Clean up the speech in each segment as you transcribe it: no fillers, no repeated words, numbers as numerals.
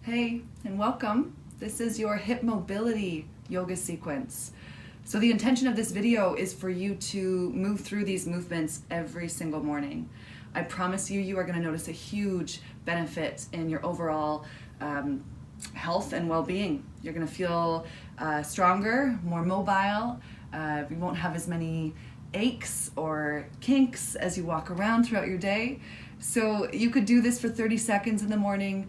Hey, and welcome. This is your hip mobility yoga sequence. So the intention of this video is for you to move through these movements every single morning. I promise you, you are going to notice a huge benefit in your overall health and well-being. You're going to feel stronger, more mobile. You won't have as many aches or kinks as you walk around throughout your day. So you could do this for 30 seconds in the morning.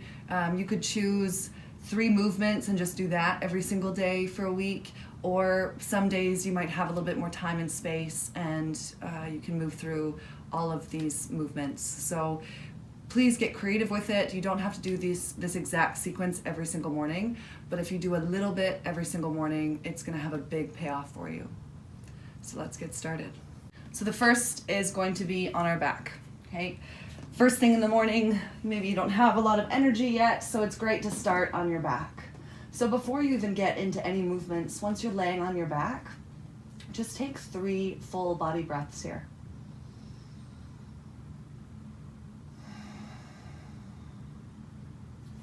You could choose 3 movements and just do that every single day for a week. Or some days you might have a little bit more time and space and you can move through all of these movements. So please get creative with it. You don't have to do this exact sequence every single morning, but if you do a little bit every single morning, it's going to have a big payoff for you. So let's get started. So the first is going to be on our back. Okay. First thing in the morning, maybe you don't have a lot of energy yet, so it's great to start on your back. So before you even get into any movements, once you're laying on your back, just take 3 full body breaths here.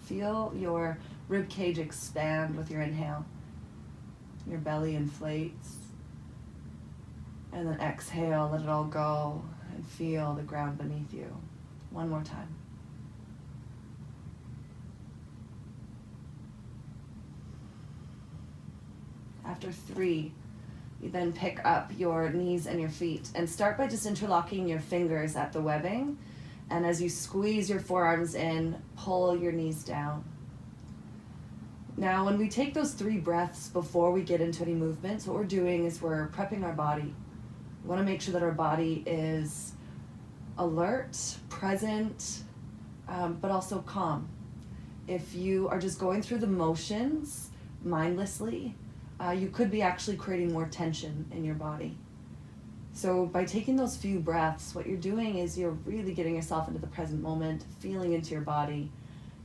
Feel your rib cage expand with your inhale. Your belly inflates. And then exhale, let it all go, and feel the ground beneath you. One more time. After 3, you then pick up your knees and your feet and start by just interlocking your fingers at the webbing. And as you squeeze your forearms in, pull your knees down. Now, when we take those 3 breaths before we get into any movements, what we're doing is we're prepping our body. We want to make sure that our body is alert, present, but also calm. If you are just going through the motions mindlessly, you could be actually creating more tension in your body. So by taking those few breaths, what you're doing is you're really getting yourself into the present moment, feeling into your body.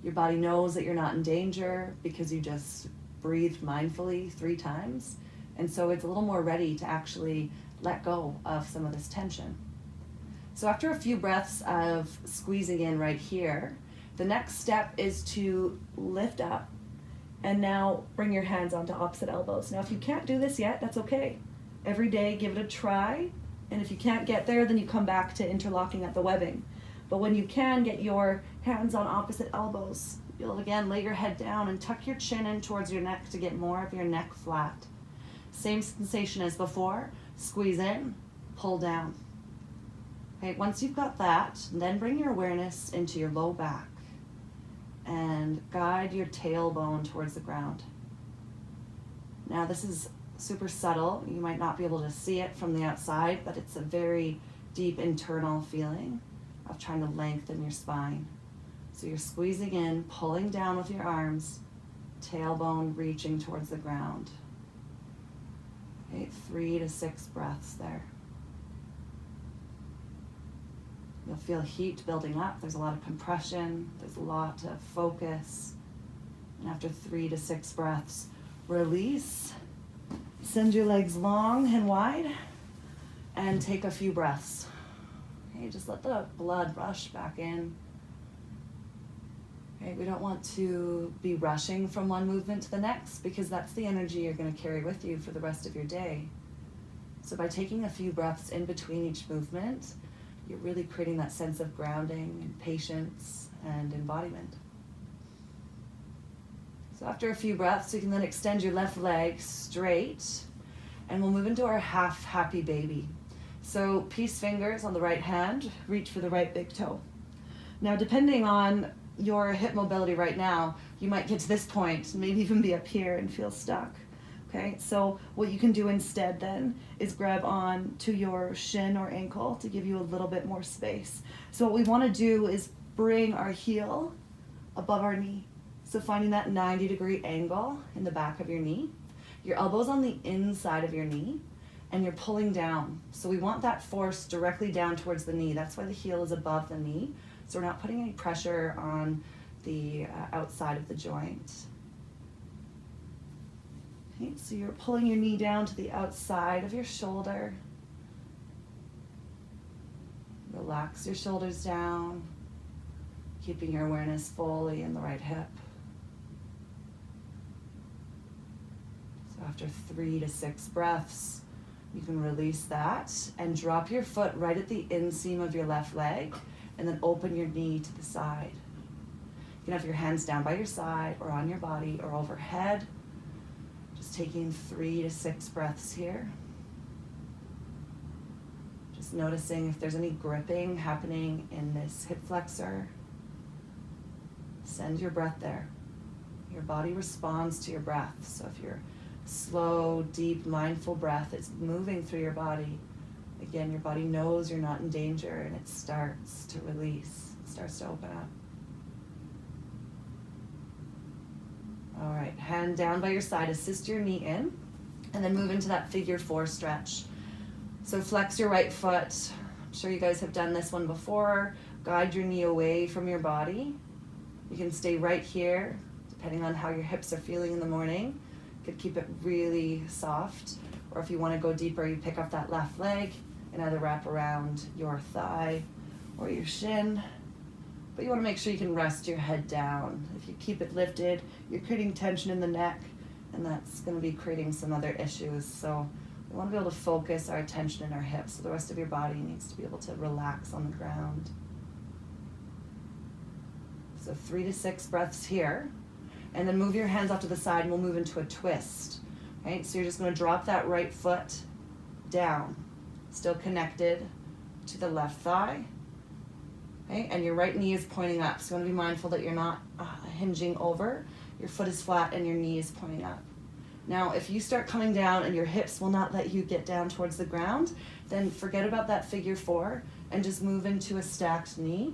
Your body knows that you're not in danger because you just breathed mindfully 3 times. And so it's a little more ready to actually let go of some of this tension. So after a few breaths of squeezing in right here, the next step is to lift up and now bring your hands onto opposite elbows. Now if you can't do this yet, that's okay. Every day give it a try, and if you can't get there, then you come back to interlocking at the webbing. But when you can get your hands on opposite elbows, you'll again lay your head down and tuck your chin in towards your neck to get more of your neck flat. Same sensation as before, squeeze in, pull down. Okay, once you've got that, then bring your awareness into your low back and guide your tailbone towards the ground. Now this is super subtle. You might not be able to see it from the outside, but it's a very deep internal feeling of trying to lengthen your spine. So you're squeezing in, pulling down with your arms, tailbone reaching towards the ground. Okay, 3 to 6 breaths there. You'll feel heat building up. There's a lot of compression. There's a lot of focus. And after 3 to 6 breaths, release. Send your legs long and wide. And take a few breaths. Okay, just let the blood rush back in. Okay, we don't want to be rushing from one movement to the next because that's the energy you're going to carry with you for the rest of your day. So by taking a few breaths in between each movement, you're really creating that sense of grounding and patience and embodiment. So after a few breaths, you can then extend your left leg straight, and we'll move into our half happy baby. So peace fingers on the right hand, reach for the right big toe. Now, depending on your hip mobility right now, you might get to this point, maybe even be up here and feel stuck. Okay, so what you can do instead then is grab on to your shin or ankle to give you a little bit more space. So what we want to do is bring our heel above our knee. So finding that 90-degree angle in the back of your knee. Your elbow's on the inside of your knee and you're pulling down. So we want that force directly down towards the knee. That's why the heel is above the knee. So we're not putting any pressure on the outside of the joint. Okay, so you're pulling your knee down to the outside of your shoulder. Relax your shoulders down, keeping your awareness fully in the right hip. So after 3 to 6 breaths, you can release that and drop your foot right at the inseam of your left leg and then open your knee to the side. You can have your hands down by your side or on your body or overhead. Just taking 3 to 6 breaths here. Just noticing if there's any gripping happening in this hip flexor. Send your breath there. Your body responds to your breath. So if your slow, deep, mindful breath is moving through your body, again, your body knows you're not in danger and it starts to release, it starts to open up. All right, hand down by your side, assist your knee in, and then move into that figure 4 stretch. So flex your right foot. I'm sure you guys have done this one before. Guide your knee away from your body. You can stay right here, depending on how your hips are feeling in the morning. You could keep it really soft, or if you want to go deeper, you pick up that left leg and either wrap around your thigh or your shin. But you want to make sure you can rest your head down. If you keep it lifted, you're creating tension in the neck, and that's going to be creating some other issues. So we want to be able to focus our attention in our hips, so the rest of your body needs to be able to relax on the ground. So 3 to 6 breaths here, and then move your hands off to the side and we'll move into a twist. Okay, so you're just going to drop that right foot down, still connected to the left thigh. Okay, and your right knee is pointing up, so you want to be mindful that you're not hinging over. Your foot is flat and your knee is pointing up. Now, if you start coming down and your hips will not let you get down towards the ground, then forget about that figure 4 and just move into a stacked knee,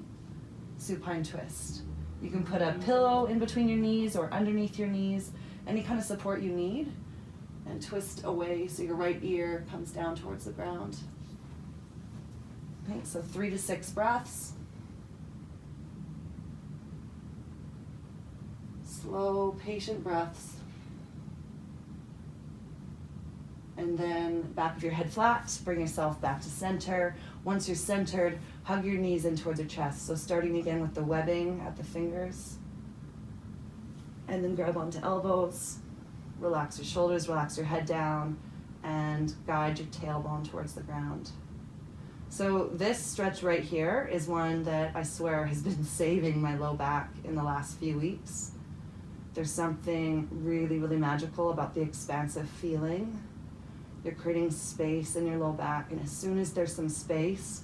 supine twist. You can put a pillow in between your knees or underneath your knees, any kind of support you need, and twist away so your right ear comes down towards the ground. Okay, so 3 to 6 breaths. Slow, patient breaths. And then back of your head flat, bring yourself back to center. Once you're centered, hug your knees in towards your chest. So starting again with the webbing at the fingers. And then grab onto elbows. Relax your shoulders, relax your head down, and guide your tailbone towards the ground. So this stretch right here is one that I swear has been saving my low back in the last few weeks. There's something really, really magical about the expansive feeling. You're creating space in your low back, and as soon as there's some space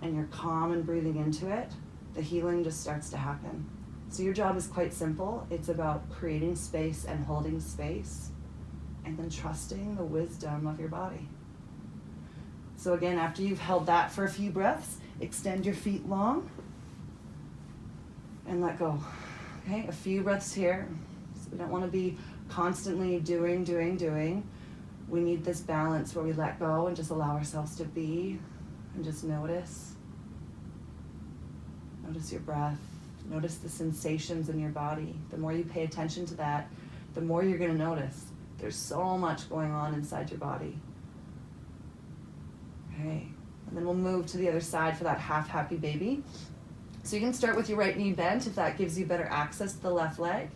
and you're calm and breathing into it, the healing just starts to happen. So your job is quite simple. It's about creating space and holding space, and then trusting the wisdom of your body. So again, after you've held that for a few breaths, extend your feet long and let go. Okay, a few breaths here. So we don't want to be constantly doing. We need this balance where we let go and just allow ourselves to be and just notice. Notice your breath. Notice the sensations in your body. The more you pay attention to that, the more you're going to notice. There's so much going on inside your body. Okay, and then we'll move to the other side for that half happy baby. So you can start with your right knee bent if that gives you better access to the left leg.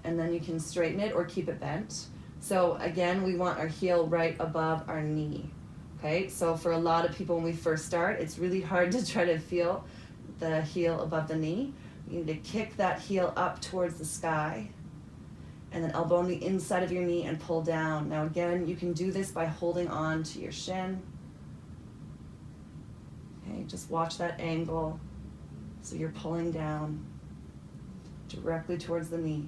And then you can straighten it or keep it bent. So again, we want our heel right above our knee. Okay, so for a lot of people when we first start, it's really hard to try to feel the heel above the knee. You need to kick that heel up towards the sky and then elbow on the inside of your knee and pull down. Now again, you can do this by holding on to your shin. Okay, just watch that angle. So you're pulling down directly towards the knee.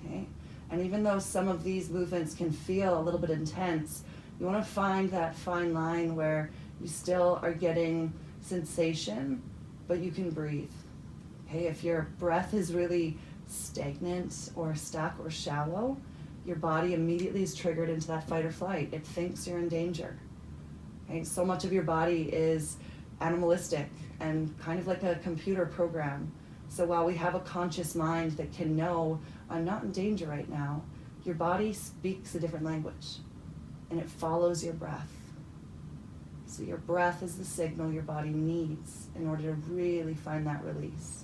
Okay, and even though some of these movements can feel a little bit intense, you want to find that fine line where you still are getting sensation, but you can breathe. Okay, if your breath is really stagnant or stuck or shallow, your body immediately is triggered into that fight or flight. It thinks you're in danger. Okay, so much of your body is animalistic and kind of like a computer program. So while we have a conscious mind that can know, I'm not in danger right now, your body speaks a different language and it follows your breath. So your breath is the signal your body needs in order to really find that release.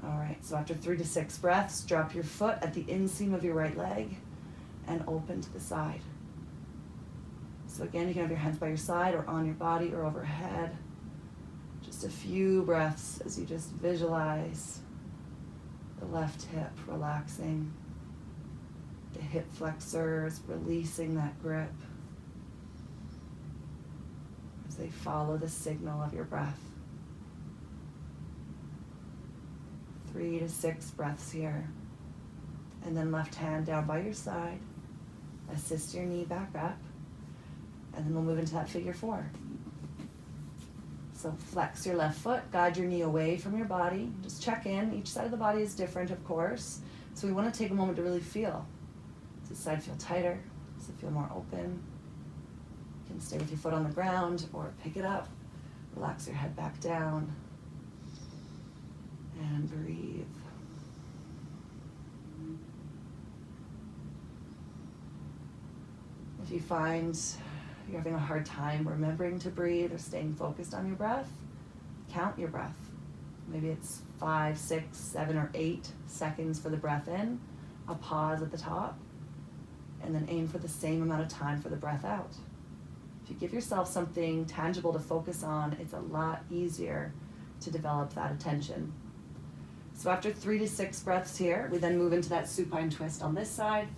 All right, so after 3 to 6 breaths, drop your foot at the inseam of your right leg and open to the side. So again, you can have your hands by your side or on your body or overhead. Just a few breaths as you just visualize the left hip relaxing, the hip flexors releasing that grip as they follow the signal of your breath. 3 to 6 breaths here. And then left hand down by your side. Assist your knee back up. And then we'll move into that figure 4. So flex your left foot, guide your knee away from your body. Just check in. Each side of the body is different, of course. So we want to take a moment to really feel. Does this side feel tighter? Does it feel more open? You can stay with your foot on the ground or pick it up. Relax your head back down. And breathe. If you find you're having a hard time remembering to breathe or staying focused on your breath, count your breath. Maybe it's 5, 6, 7, or 8 seconds for the breath in, a pause at the top, and then aim for the same amount of time for the breath out. If you give yourself something tangible to focus on, it's a lot easier to develop that attention. So after 3 to 6 breaths here, we then move into that supine twist on this side.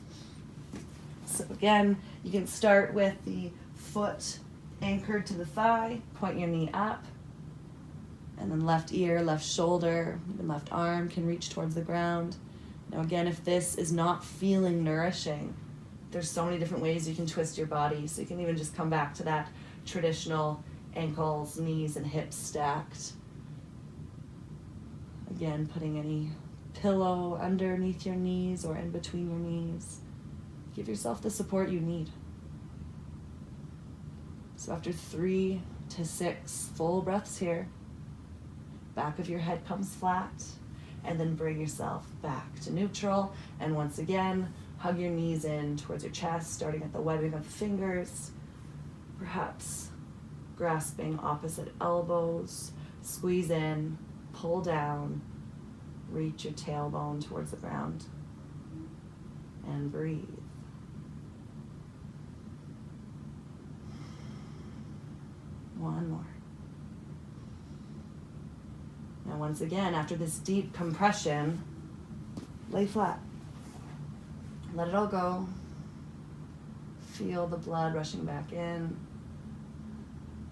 So again, you can start with the foot anchored to the thigh, point your knee up, and then left ear, left shoulder, even left arm can reach towards the ground. Now again, if this is not feeling nourishing, there's so many different ways you can twist your body. So you can even just come back to that traditional ankles, knees, and hips stacked. Again, putting any pillow underneath your knees or in between your knees. Give yourself the support you need. So after 3 to 6 full breaths here, back of your head comes flat, and then bring yourself back to neutral. And once again, hug your knees in towards your chest, starting at the webbing of the fingers, perhaps grasping opposite elbows, squeeze in, pull down, reach your tailbone towards the ground, and breathe. One more. Now once again, after this deep compression, lay flat. Let it all go. Feel the blood rushing back in.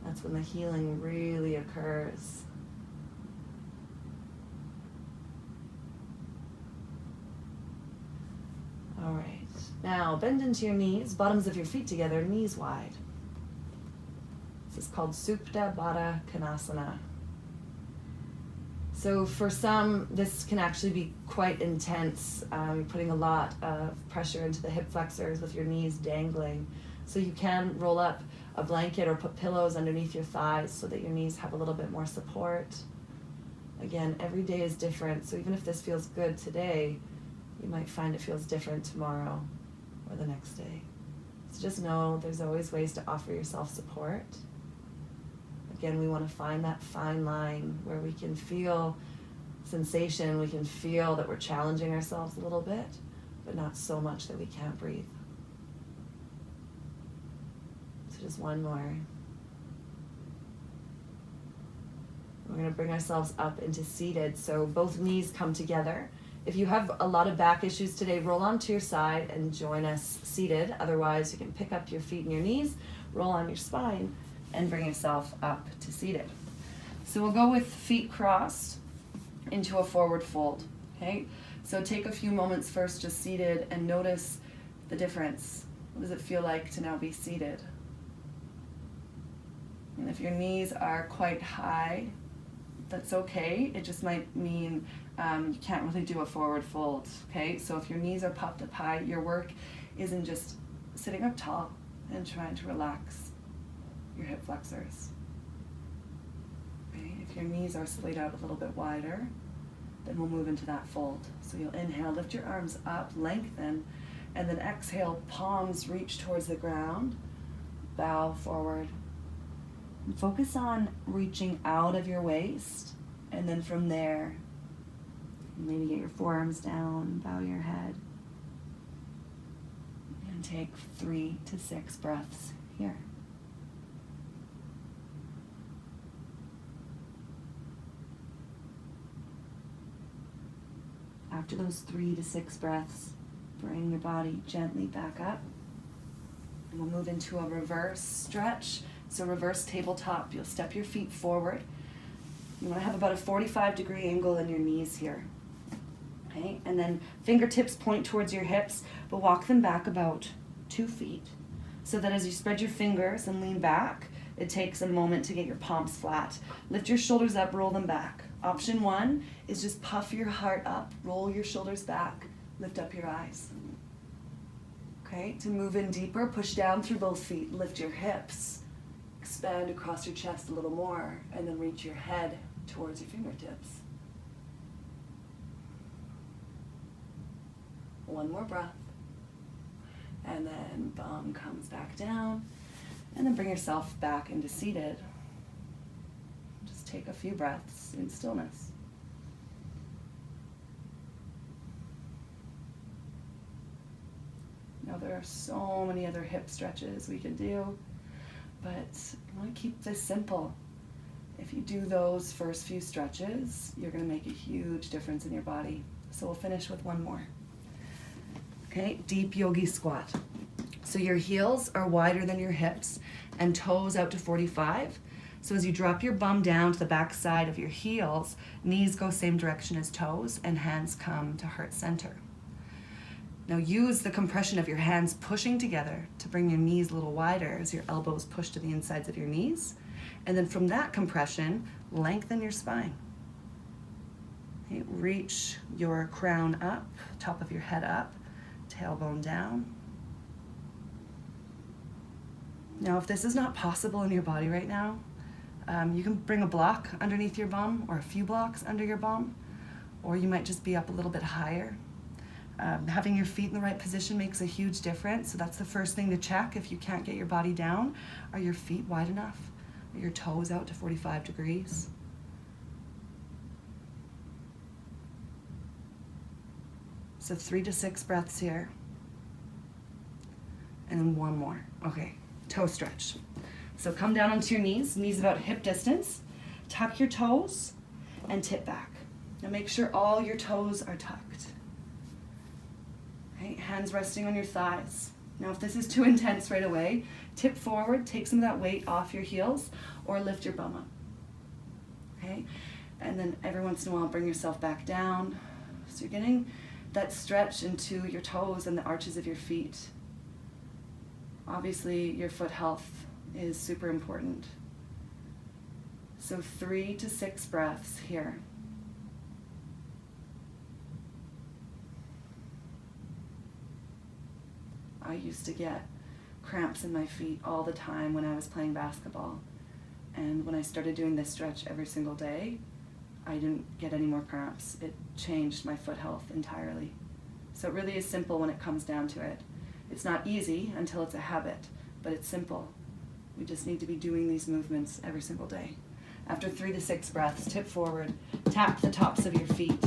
That's when the healing really occurs. All right. Now bend into your knees, bottoms of your feet together, knees wide. This is called Supta Baddha Konasana. So for some, this can actually be quite intense. You're putting a lot of pressure into the hip flexors with your knees dangling. So you can roll up a blanket or put pillows underneath your thighs so that your knees have a little bit more support. Again, every day is different. So even if this feels good today, you might find it feels different tomorrow or the next day. So just know there's always ways to offer yourself support. Again, we want to find that fine line where we can feel sensation, we can feel that we're challenging ourselves a little bit, but not so much that we can't breathe. So just one more. We're going to bring ourselves up into seated, so both knees come together. If you have a lot of back issues today, roll onto your side and join us seated. Otherwise, you can pick up your feet and your knees, roll on your spine, and bring yourself up to seated. So we'll go with feet crossed into a forward fold, okay? So take a few moments first just seated and notice the difference. What does it feel like to now be seated? And if your knees are quite high, that's okay. It just might mean you can't really do a forward fold, okay? So if your knees are popped up high, your work isn't just sitting up tall and trying to relax your hip flexors. Okay? If your knees are splayed out a little bit wider, then we'll move into that fold. So you'll inhale, lift your arms up, lengthen, and then exhale, palms reach towards the ground, bow forward. And focus on reaching out of your waist, and then from there, Maybe get your forearms down, bow your head. And take 3 to 6 breaths here. After those 3 to 6 breaths, bring your body gently back up. And we'll move into a reverse stretch. So reverse tabletop. You'll step your feet forward. You want to have about a 45-degree angle in your knees here. Okay? And then fingertips point towards your hips, but walk them back about 2 feet. So that as you spread your fingers and lean back, it takes a moment to get your palms flat. Lift your shoulders up, roll them back. Option 1 is just puff your heart up, roll your shoulders back, lift up your eyes. Okay, to move in deeper, push down through both feet, lift your hips, expand across your chest a little more, and then reach your head towards your fingertips. One more breath. And then bum comes back down, and then bring yourself back into seated. Just take a few breaths in stillness. Now there are so many other hip stretches we can do, but I want to keep this simple. If you do those first few stretches, you're going to make a huge difference in your body. So we'll finish with one more. Okay, deep yogi squat. So your heels are wider than your hips and toes out to 45. So as you drop your bum down to the back side of your heels, knees go same direction as toes and hands come to heart center. Now use the compression of your hands pushing together to bring your knees a little wider as your elbows push to the insides of your knees. And then from that compression, lengthen your spine. Okay, reach your crown up, top of your head up, tailbone down. Now, if this is not possible in your body right now, you can bring a block underneath your bum or a few blocks under your bum, or you might just be up a little bit higher. Having your feet in the right position makes a huge difference. So that's the first thing to check if you can't get your body down. Are your feet wide enough? Are your toes out to 45 degrees? So 3 to 6 breaths here. And then one more. Okay, toe stretch. So come down onto your knees about hip distance. Tuck your toes and tip back. Now make sure all your toes are tucked. Okay, hands resting on your thighs. Now if this is too intense right away, tip forward, take some of that weight off your heels, or lift your bum up. Okay, and then every once in a while bring yourself back down. So you're getting that stretch into your toes and the arches of your feet. Obviously, your foot health is super important. So 3 to 6 breaths here. I used to get cramps in my feet all the time when I was playing basketball. And when I started doing this stretch every single day, I didn't get any more cramps. It changed my foot health entirely. So it really is simple when it comes down to it. It's not easy until it's a habit, but it's simple. We just need to be doing these movements every single day. After 3 to 6 breaths, tip forward, tap the tops of your feet.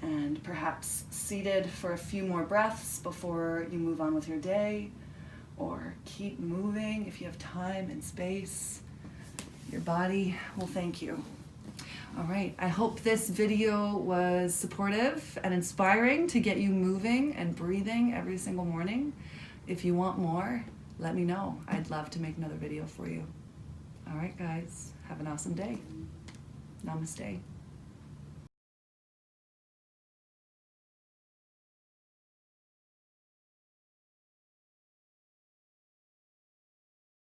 And perhaps seated for a few more breaths before you move on with your day, or keep moving if you have time and space. Your body will thank you. All right, I hope this video was supportive and inspiring to get you moving and breathing every single morning. If you want more, let me know. I'd love to make another video for you. All right, guys, have an awesome day. Namaste.